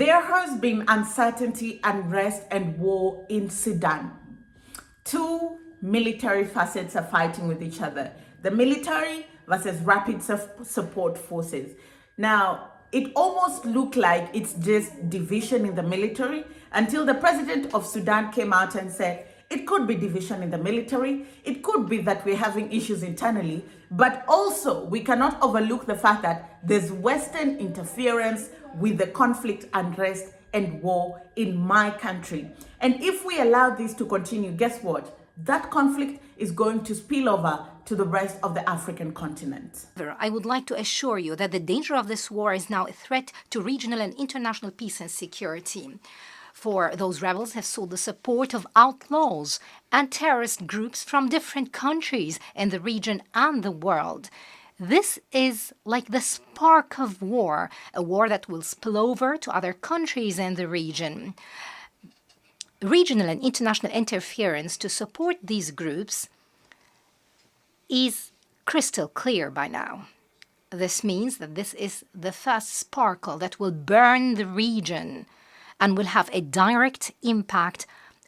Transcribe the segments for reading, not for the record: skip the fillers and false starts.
There has been uncertainty, unrest, and war in Sudan. Two military facets are fighting with each other. The military versus rapid support forces. Now, it almost looked like it's just division in the military until the president of Sudan came out and said, it could be division in the military. It could be that we're having issues internally, but also we cannot overlook the fact that there's Western interference with the conflict, unrest, and war in my country. And if we allow this to continue, guess what? That conflict is going to spill over to the rest of the African continent. I would like to assure you that the danger of this war is now a threat to regional and international peace and security. For those rebels have sought the support of outlaws and terrorist groups from different countries in the region and the world. This is like the spark of war, a war that will spill over to other countries in the region. Regional and international interference to support these groups is crystal clear by now. This means that this is the first sparkle that will burn the region and will have a direct impact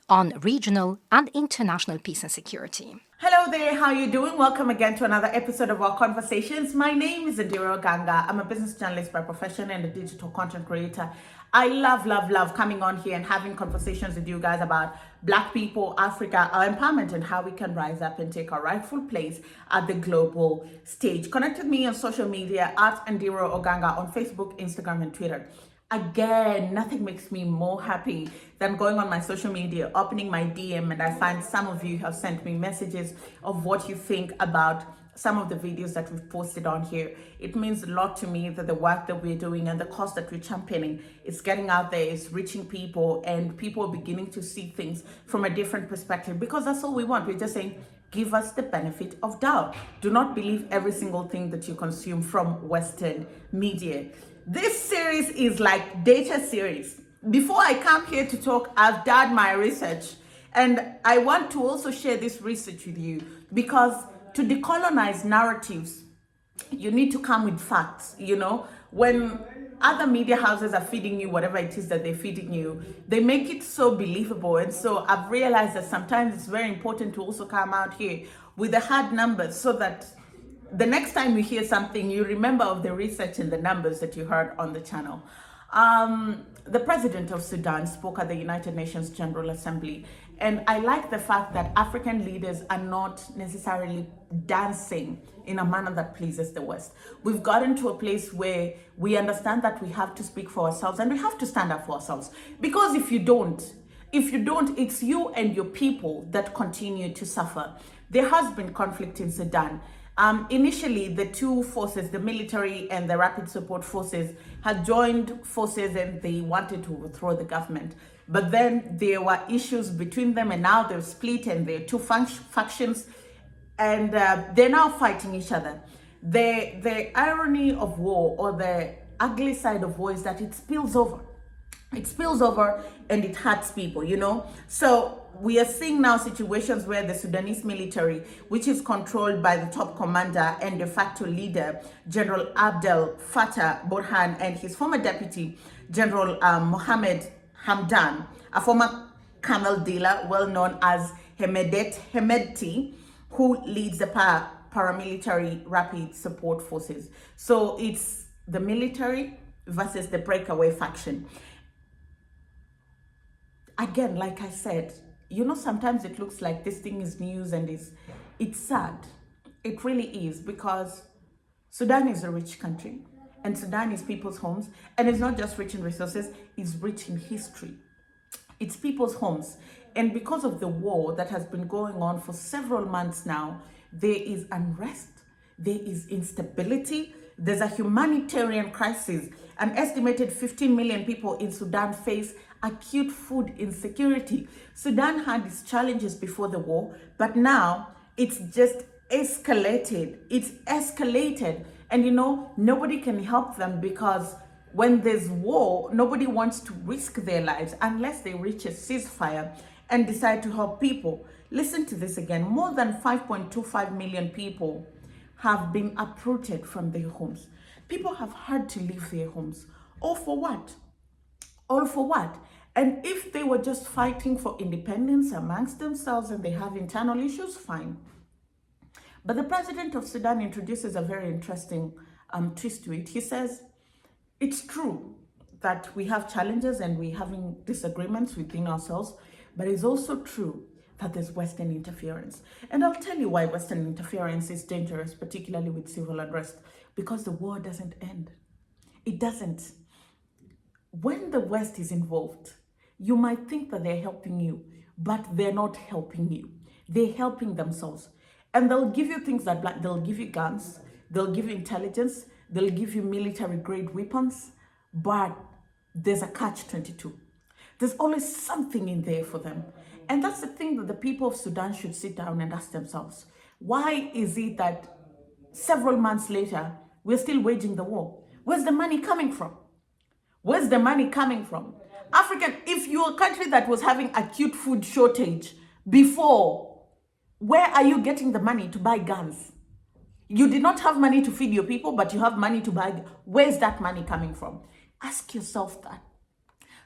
on regional and international peace and security. Hello there, how are you doing? Welcome again to another episode of our conversations. My name is Ondiro Oganga. I'm a business journalist by profession and a digital content creator. I love coming on here and having conversations with you guys about Black people, Africa, our empowerment, and how we can rise up and take our rightful place at the global stage. Connect with me on social media at Ondiro Oganga on Facebook, Instagram, and Twitter. Again, nothing makes me more happy than going on my social media, opening my DM, and I find some of you have sent me messages of what you think about some of the videos that we've posted on here. It means a lot to me that the work that we're doing and the cause that we're championing is getting out there, it's reaching people, and people are beginning to see things from a different perspective, because that's all we want. We're just saying, give us the benefit of doubt. Do not believe every single thing that you consume from Western media. This series is like data series. Before I come here to talk, I've done my research, and I want to also share this research with you, because to decolonize narratives, you need to come with facts. You know, when other media houses are feeding you whatever it is that they're feeding you, they make it so believable. And so I've realized that sometimes it's very important to also come out here with the hard numbers, so that the next time you hear something, you remember of the research and the numbers that you heard on the channel. The president of Sudan spoke at the United Nations General Assembly, and I like the fact that African leaders are not necessarily dancing in a manner that pleases the West. We've gotten to a place where we understand that we have to speak for ourselves and we have to stand up for ourselves. Because if you don't, it's you and your people that continue to suffer. There has been conflict in Sudan. Initially, the two forces, the military and the rapid support forces, had joined forces and they wanted to overthrow the government. But then there were issues between them, and now they've split and they're two factions, and they're now fighting each other. The irony of war, or the ugly side of war, is that it spills over. It spills over and it hurts people, you know? So we are seeing now situations where the Sudanese military, which is controlled by the top commander and de facto leader, General Abdel Fattah Burhan, and his former deputy, General Mohammed Hamdan, a former camel dealer, well known as Hemedti, who leads the paramilitary rapid support forces. So it's the military versus the breakaway faction. Again, like I said, you know, sometimes it looks like this thing is news, and it's sad. It really is, because Sudan is a rich country, and Sudan is people's homes, and it's not just rich in resources, it's rich in history. It's people's homes. And because of the war that has been going on for several months now, there is unrest, there is instability, there's a humanitarian crisis. An estimated 15 million people in Sudan face acute food insecurity. Sudan had its challenges before the war, but now it's just escalated. It's escalated. And you know, nobody can help them, because when there's war, nobody wants to risk their lives unless they reach a ceasefire and decide to help people. Listen to this again. More than 5.25 million people have been uprooted from their homes. People have had to leave their homes. All for what? All for what? And if they were just fighting for independence amongst themselves and they have internal issues, fine. But the president of Sudan introduces a very interesting twist to it. He says, it's true that we have challenges and we're having disagreements within ourselves, but it's also true that there's Western interference. And I'll tell you why Western interference is dangerous, particularly with civil unrest, because the war doesn't end. It doesn't. When the West is involved, you might think that they're helping you, but they're not helping you. They're helping themselves. And they'll give you things that they'll give you guns, they'll give you intelligence, they'll give you military grade weapons, but there's a catch-22. There's always something in there for them. And that's the thing that the people of Sudan should sit down and ask themselves. Why is it that several months later, we're still waging the war? Where's the money coming from? Where's the money coming from? African, if you're a country that was having acute food shortage before, where are you getting the money to buy guns? You did not have money to feed your people, but you have money to buy. Where's that money coming from? Ask yourself that.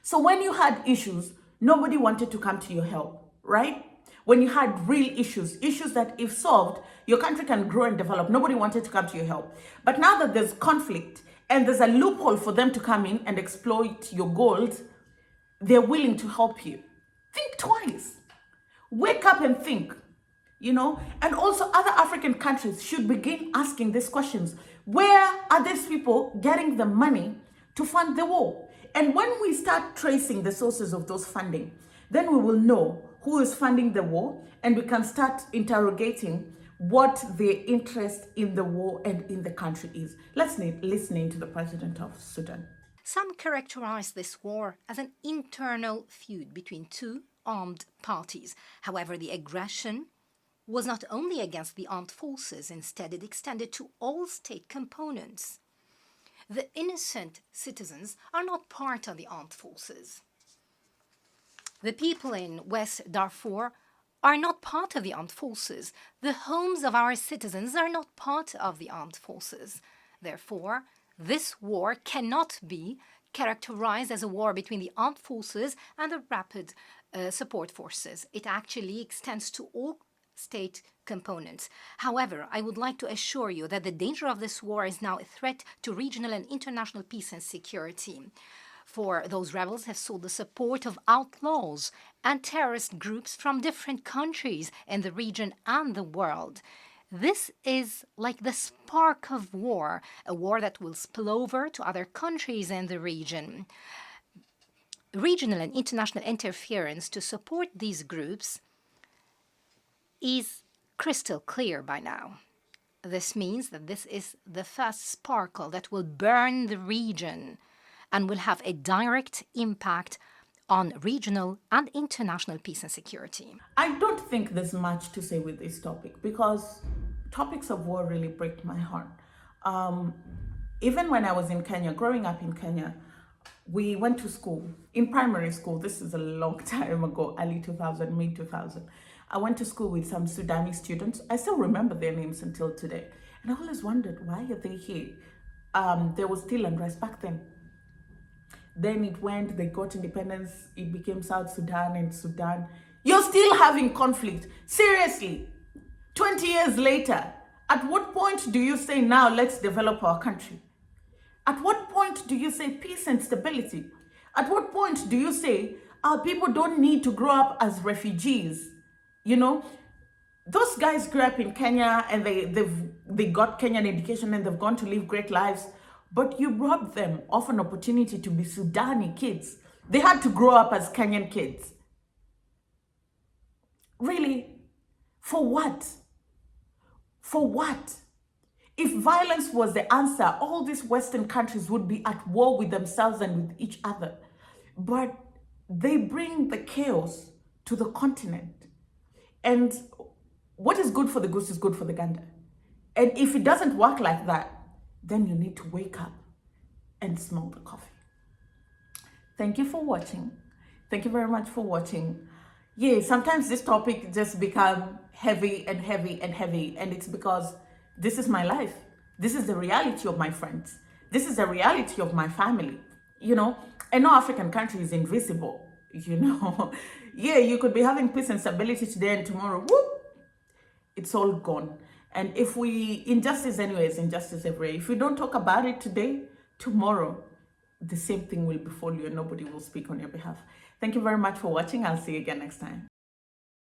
So when you had issues, nobody wanted to come to your help, right? When you had real issues that if solved, your country can grow and develop, nobody wanted to come to your help. But now that there's conflict and there's a loophole for them to come in and exploit your gold, they're willing to help you. Think twice. Wake up and think, And also other African countries should begin asking these questions. Where are these people getting the money to fund the war? And when we start tracing the sources of those funding, then we will know who is funding the war, and we can start interrogating what their interest in the war and in the country is. Let's listen to the president of Sudan. Some characterize this war as an internal feud between two armed parties. However, the aggression was not only against the armed forces, instead it extended to all state components. The innocent citizens are not part of the armed forces. The people in West Darfur are not part of the armed forces. The homes of our citizens are not part of the armed forces. Therefore, this war cannot be characterized as a war between the armed forces and the rapid support forces. It actually extends to all state components. However, I would like to assure you that the danger of this war is now a threat to regional and international peace and security. For those rebels have sought the support of outlaws and terrorist groups from different countries in the region and the world. This is like the spark of war, a war that will spill over to other countries in the region. Regional and international interference to support these groups is crystal clear by now. This means that this is the first sparkle that will burn the region and will have a direct impact on regional and international peace and security. I don't think there's much to say with this topic because topics of war really break my heart. Even when I was in Kenya, growing up in Kenya, we went to school, in primary school. This is a long time ago, early 2000, mid 2000. I went to school with some Sudanese students. I still remember their names until today. And I always wondered, why are they here? There was still unrest back then. Then it went, they got independence, it became South Sudan and Sudan. You're still having conflict. Seriously, 20 years later, at what point do you say, now let's develop our country? At what point do you say peace and stability? At what point do you say our people don't need to grow up as refugees? Those guys grew up in Kenya and they got Kenyan education and they've gone to live great lives. But you robbed them of an opportunity to be Sudani kids. They had to grow up as Kenyan kids. Really? For what? For what? If violence was the answer, all these Western countries would be at war with themselves and with each other. But they bring the chaos to the continent. And what is good for the goose is good for the gander. And if it doesn't work like that, then you need to wake up and smell the coffee. Thank you for watching. Thank you very much for watching. Yeah, sometimes this topic just become heavy and heavy and heavy. And it's because this is my life. This is the reality of my friends. This is the reality of my family. And no African country is invisible, you know. Yeah, you could be having peace and stability today and tomorrow, whoop, it's all gone. And if we, injustice anyway is injustice everywhere. If we don't talk about it today, tomorrow, the same thing will befall you and nobody will speak on your behalf. Thank you very much for watching. I'll see you again next time.